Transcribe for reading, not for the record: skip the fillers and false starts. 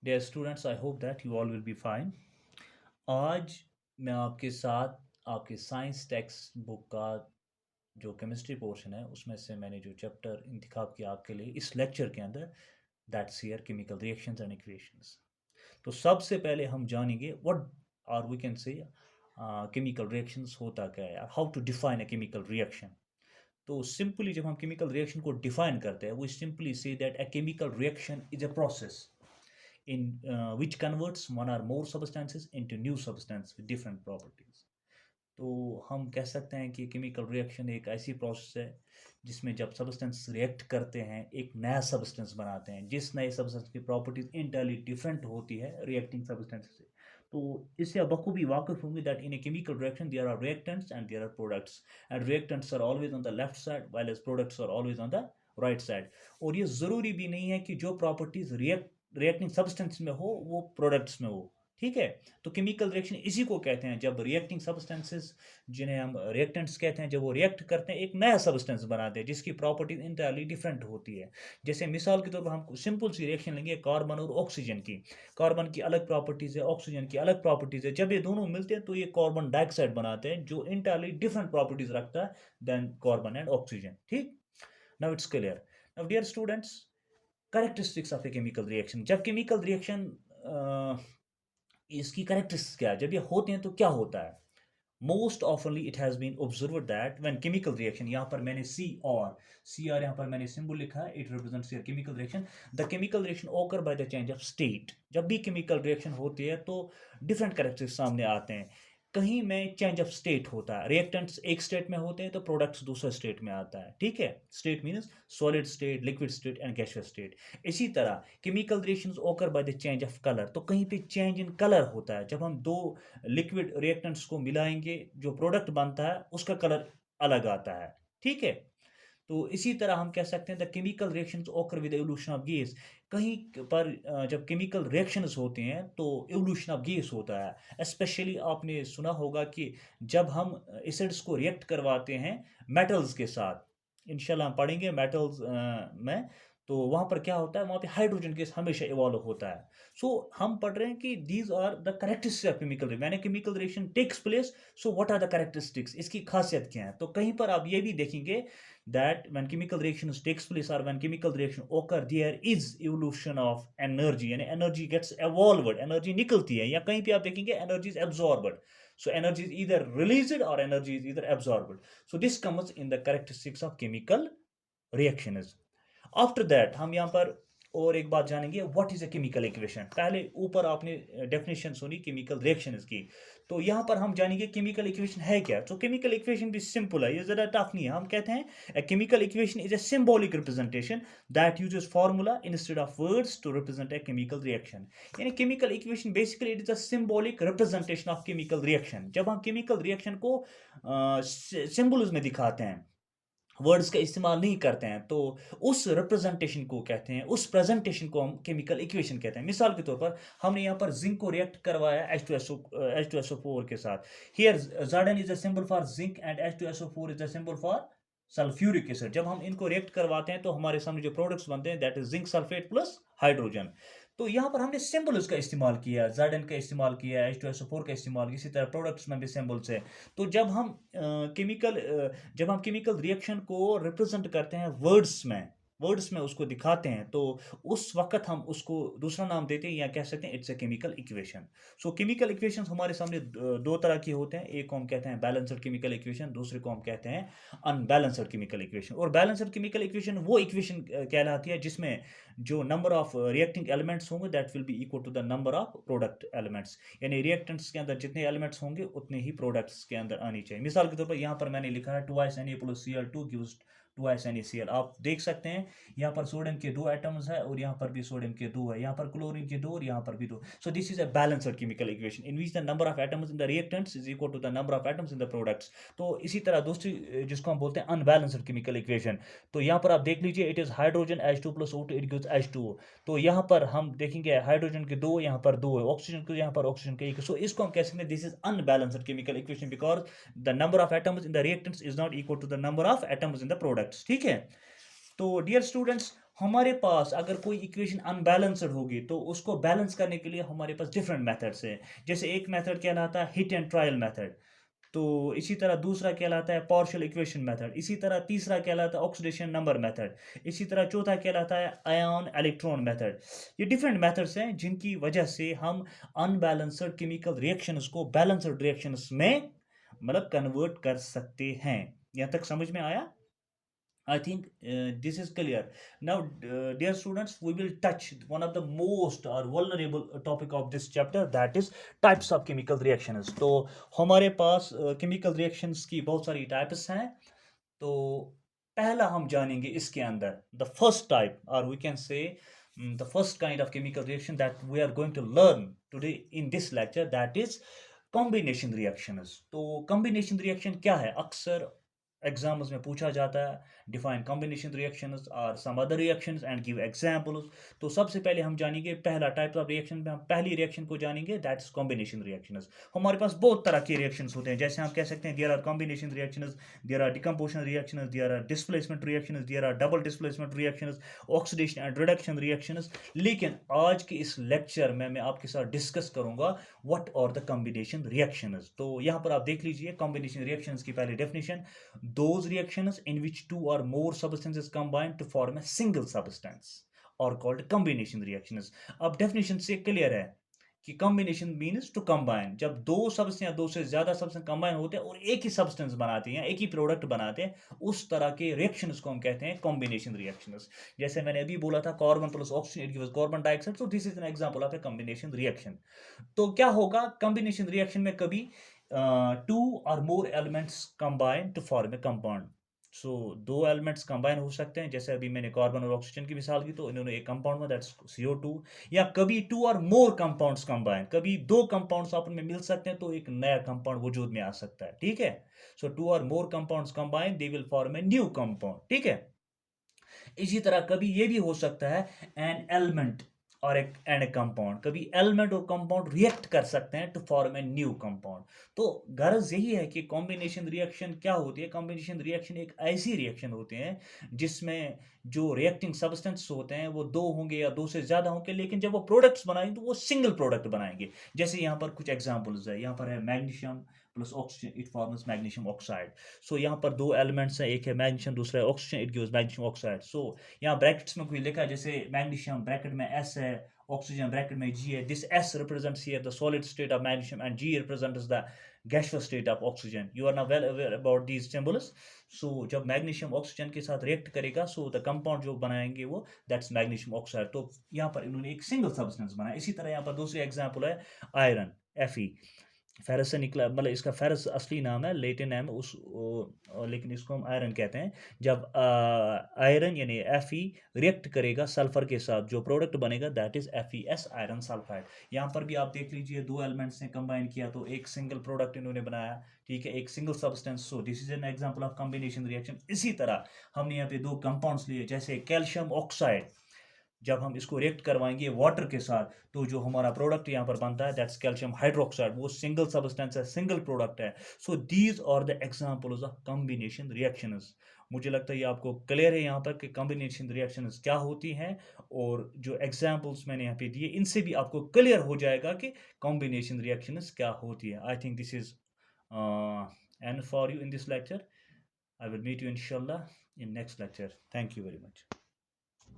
Dear students, I hope that you all will be fine. आज मैं आपके साथ आपके साइंस टेक्स्ट बुक का जो केमिस्ट्री पोर्शन है उसमें से मैंने जो चैप्टर इंतखाब किया आपके लिए इस लेक्चर के अंदर, that's here chemical reactions and equations. तो सबसे पहले हम जानेंगे what are we can say chemical reactions होता क्या है, how to define a chemical reaction. तो सिंपली जब हम केमिकल रिएक्शन को डिफाइन करते हैं we simply say that a chemical reaction is a process in which converts one or more substances into new substance with different properties. तो हम कह सकते हैं कि केमिकल रिएक्शन एक ऐसी प्रोसेस है जिसमें जब सब्सटेंस रिएक्ट करते हैं एक नया सब्सटेंस बनाते हैं जिस नए सब्सटेंस की प्रॉपर्टीज इंटरली डिफरेंट होती है रिएक्टिंग सब्सटेंस से। तो इससे आप बखूबी वाकिफ होंगे that in a chemical reaction there are reactants and there are products and reactants are always on the left side while as products are always on the right side. और ये ज़रूरी भी नहीं है कि जो प्रॉपर्टीज रिएक्टिंग सब्सटेंस में हो वो प्रोडक्ट्स में हो। ठीक है। तो केमिकल रिएक्शन इसी को कहते हैं जब रिएक्टिंग सब्सटेंसेस जिन्हें हम रिएक्टेंट्स कहते हैं जब वो रिएक्ट करते हैं एक नया सब्सटेंस बनाते हैं जिसकी प्रॉपर्टीज इंटायरली डिफरेंट होती है। जैसे मिसाल के तौर पर हम सिंपल सी रिएक्शन लेंगे कार्बन और ऑक्सीजन की। कार्बन की अलग प्रॉपर्टीज है, ऑक्सीजन की अलग प्रॉपर्टीज है। जब ये दोनों मिलते हैं तो ये कार्बन डाइऑक्साइड बनाते हैं जो इंटायरली डिफरेंट प्रॉपर्टीज रखता है देन कार्बन एंड ऑक्सीजन। ठीक। Now it's clear. Now dear students, characteristics of a chemical reaction. जब केमिकल रिएक्शन इसकी कैरेक्टरिस्टिक्स क्या है, जब ये होते हैं तो क्या होता है। Most oftenly it has been observe that when chemical reaction, यहाँ पर मैंने सी आर यहाँ पर मैंने सिंबल लिखा है, it represents your chemical reaction. The chemical reaction occur by the change of state. जब भी केमिकल रिएक्शन होती है तो डिफरेंट कैरेक्टरिस्टिक्स सामने आते हैं। कहीं में चेंज ऑफ स्टेट होता है, रिएक्टेंट्स एक स्टेट में होते हैं तो प्रोडक्ट्स दूसरे स्टेट में आता है। ठीक है। State means solid state, liquid state and gaseous state. इसी तरह केमिकल रिएक्शंस ओकर by the change of colour. तो कहीं पे चेंज इन कलर होता है, जब हम दो लिक्विड रिएक्टेंट्स को मिलाएंगे जो प्रोडक्ट बनता है उसका कलर अलग आता है। ठीक है। तो इसी तरह हम कह सकते हैं द केमिकल रिएक्शंस ओकर विद एवोल्यूशन ऑफ गैस। कहीं पर जब केमिकल रिएक्शंस होते हैं तो एवोल्यूशन ऑफ गैस होता है। स्पेशली आपने सुना होगा कि जब हम एसिड्स को रिएक्ट करवाते हैं मेटल्स के साथ, इंशाल्लाह हम पढ़ेंगे मेटल्स में, तो वहाँ पर क्या होता है, वहाँ पे हाइड्रोजन गैस हमेशा इवॉल्व होता है। सो हम पढ़ रहे हैं कि these are the characteristics of chemical मैंने chemical reaction takes place, so what are the characteristics, इसकी खासियत क्या है। तो कहीं पर आप ये भी देखेंगे that when chemical reactions takes place or when chemical reaction occur there is evolution of energy, यानी energy gets evolved, energy निकलती है, या कहीं पे आप देखेंगे energy is absorbed. So energy is either released or energy is either absorbed. So this comes in the characteristics of chemical reactions. After that हम यहाँ पर और एक बात जानेंगे what is a chemical equation. पहले ऊपर आपने डेफिनेशन सुनी केमिकल रिएक्शंस की, तो यहाँ पर हम जानेंगे केमिकल इक्वेशन है क्या। तो केमिकल इक्वेशन भी सिंपल है, ये ज़रा टफ नहीं है। हम कहते हैं a chemical equation is a symbolic representation that uses formula instead of words to represent a chemical reaction. यानी chemical equation basically it is a symbolic representation of chemical reaction. जब हम केमिकल रिएक्शन को symbols में दिखाते हैं, words का इस्तेमाल नहीं करते हैं, तो उस रिप्रेजेंटेशन को कहते हैं, उस प्रेजेंटेशन को हम केमिकल इक्वेशन कहते हैं। मिसाल के तौर पर हमने यहाँ पर जिंक को रिएक्ट करवाया H2SO4 के साथ। Here Zn is a symbol for zinc and H2SO4 is a symbol for sulphuric acid. जब हम इनको रिएक्ट करवाते हैं तो हमारे सामने जो प्रोडक्ट्स बनते हैं that is zinc sulphate plus hydrogen. तो यहाँ पर हमने सिंबल्स का इस्तेमाल किया, Zn का इस्तेमाल किया, H2SO4 का इस्तेमाल किया, इसी तरह प्रोडक्ट्स में भी सिंबल्स है। तो जब हम केमिकल रिएक्शन को रिप्रेजेंट करते हैं वर्ड्स में उसको दिखाते हैं, तो उस वक्त हम उसको दूसरा नाम देते हैं या कह सकते हैं it's a chemical equation. So chemical equation हमारे सामने दो तरह के होते हैं, एक को हम कहते हैं बैलेंस्ड केमिकल इक्वेशन, दूसरे को हम कहते हैं अनबैलेंस्ड केमिकल इक्वेशन। और बैलेंस्ड केमिकल इक्वेशन वो इक्वेशन कहलाती है जिसमें जो नंबर ऑफ रिएक्टिंग एलिमेंट्स होंगे that will be equal to the number of product elements. यानी रिएक्टेंट्स के अंदर जितने एलिमेंट्स होंगे उतने ही प्रोडक्ट्स के अंदर आनी चाहिए। मिसाल के तौर पर यहाँ पर मैंने लिखा है 2 Na + Cl2 gives 2 NaCl। आप देख सकते हैं यहाँ पर सोडियम के 2 एटम्स है और यहाँ पर भी सोडियम के 2 है, यहाँ पर क्लोरीन के 2 और यहाँ पर भी 2। So this is a balanced chemical equation in which the number of atoms in the reactants is equal to the number of atoms in the products. तो इसी तरह दूसरी जिसको हम बोलते हैं अनबैलेंस्ड केमिकल इक्वेशन, तो यहाँ पर आप देख लीजिए it is hydrogen H2 + O2 it gives H2O। तो यहाँ पर हम देखेंगे हाइड्रोजन के 2, यहाँ पर 2 है, ऑक्सीजन के यहाँ पर ऑक्सीजन के 1। सो इसको हम कह सकते हैं this is unbalanced chemical equation because the number of atoms in the reactants is not equal to the number of atoms in the products. ठीक है। तो डियर स्टूडेंट्स, हमारे पास अगर कोई इक्वेशन अनबैलेंस्ड होगी तो उसको बैलेंस करने के लिए हमारे पास डिफरेंट मेथड्स हैं। जैसे एक मेथड कहलाता है हिट एंड ट्रायल मेथड, तो इसी तरह दूसरा कहलाता है पार्शियल इक्वेशन मेथड, इसी तरह तीसरा कहलाता है ऑक्सीडेशन नंबर मेथड, इसी तरह चौथा कहलाता है आयन इलेक्ट्रॉन मेथड। ये डिफरेंट मेथड्स हैं जिनकी वजह से हम अनबैलेंस्ड केमिकल रिएक्शंस को बैलेंस्ड रिएक्शंस में मतलब कन्वर्ट कर सकते हैं। यहाँ तक समझ में आया? I think this is clear. Now, dear students, we will touch one of the most or vulnerable topic of this chapter, that is types of chemical reactions. तो हमारे पास chemical reactions की बहुत सारी types हैं। तो पहला हम जानेंगे इसके अंदर the first type, or we can say the first kind of chemical reaction that we are going to learn today in this lecture, that is combination reactions. तो combination reaction क्या है? अक्सर एग्जाम्स में पूछा जाता है, डिफाइन कॉम्बिनेशन रिएक्शंस और some other reactions and give examples. तो सबसे पहले हम जानेंगे पहला टाइप ऑफ रिएक्शन में, हम पहली रिएक्शन को जानेंगे, दैट इज कॉम्बिनेशन रिएक्शंस। हमारे पास बहुत तरह के रिएक्शंस होते हैं, जैसे हम कह सकते हैं there are combination reactions, there are decomposition reactions, there are displacement reactions, there are double displacement reactions, oxidation and reduction reactions. लेकिन आज के इस लेक्चर में मैं आपके साथ डिस्कस करूंगा what are the combination reactions. तो यहाँ पर आप देख लीजिए कॉम्बिनेशन रिएक्शंस की पहली definition, those reactions in which two or more substances combine to form a single substance are called combination reactions। अब डेफिनेशन से क्लियर है कि कॉम्बिनेशन मीन्स टू कंबाइन, जब दो सब्सटेंस या दो से ज्यादा सब्सटेंस कंबाइन होते हैं और एक ही सब्सटेंस बनाते हैं, एक ही प्रोडक्ट बनाते हैं, उस तरह के रिएक्शंस को हम कहते हैं कॉम्बिनेशन रिएक्शंस। जैसे मैंने अभी बोला था carbon plus oxygen it gives carbon dioxide, so this is an example of a combination reaction. तो क्या होगा कॉम्बिनेशन रिएक्शन में, कभी two or more elements combine to form a compound. So दो एलिमेंट्स कंबाइन हो सकते हैं, जैसे अभी मैंने कार्बन और ऑक्सीजन की मिसाल की, तो इन्होंने एक कंपाउंड में दैट्स CO2। या कभी two or more compounds combine, कभी दो कंपाउंड्स आपस में मिल सकते हैं तो एक नया कंपाउंड वजूद में आ सकता है, ठीक है। So two or more compounds combine they will form a new compound, ठीक है। इसी तरह कभी ये भी हो सकता है एन एलिमेंट और एक एंड ए कंपाउंड, कभी एलिमेंट और कंपाउंड रिएक्ट कर सकते हैं to form a new compound. तो गर्ज यही है कि कॉम्बिनेशन रिएक्शन क्या होती है। कॉम्बिनेशन रिएक्शन एक ऐसी रिएक्शन होते हैं जिसमें जो रिएक्टिंग सब्सटेंस होते हैं वो दो होंगे या दो से ज्यादा होंगे, लेकिन जब वो प्रोडक्ट्स बनाएंगे तो वो सिंगल प्रोडक्ट बनाएंगे। जैसे यहाँ पर कुछ एग्जांपल्स है, यहाँ पर है magnesium plus oxygen it forms magnesium oxide. So यहाँ पर दो एलिमेंट्स हैं, एक है मैग्नीशियम दूसरा है oxygen, it gives magnesium oxide. So यहाँ ब्रैकेट्स में कोई लिखा है, जैसे मैग्नीशियम ब्रैकेट में S है, ऑक्सीजन ब्रैकेट में G है। This S represents here the solid state of magnesium and G represents the gaseous state of oxygen. You are now well aware about these symbols. So जब magnesium oxygen के साथ react करेगा, so the compound जो बनाएंगे वो that's magnesium oxide. तो यहाँ पर इन्होंने एक सिंगल सब्सटेंस बनाया। इसी तरह यहाँ पर दूसरी एग्जांपल है आयरन, Fe। फेरस से निकला, मतलब इसका फेरस असली नाम है, लेटिन नाम है लेकिन इसको हम आयरन कहते हैं। जब आयरन यानी Fe रिएक्ट करेगा सल्फर के साथ, जो प्रोडक्ट बनेगा that is FeS iron sulphide. यहाँ पर भी आप देख लीजिए दो एलिमेंट्स ने कंबाइन किया तो एक सिंगल प्रोडक्ट इन्होंने बनाया, ठीक है, एक single substance. So this is an example of combination reaction. इसी तरह हमने यहाँ पे दो कंपाउंड्स लिए, जैसे कैल्शियम ऑक्साइड, जब हम इसको रिएक्ट करवाएंगे वाटर के साथ तो जो हमारा प्रोडक्ट यहाँ पर बनता है दैट्स कैल्शियम हाइड्रोक्साइड, वो सिंगल सब्सटेंस है, सिंगल प्रोडक्ट है। So these are the examples of combination reactions. मुझे लगता है ये आपको क्लियर है यहाँ पर कि कॉम्बिनेशन रिएक्शंस क्या होती हैं, और जो एग्जांपल्स मैंने यहाँ पे दिए इनसे भी आपको क्लियर हो जाएगा कि कॉम्बिनेशन रिएक्शंस क्या होती है। I think this is end for you in this lecture. I will meet you इंशाल्लाह in next lecture. Thank you very much.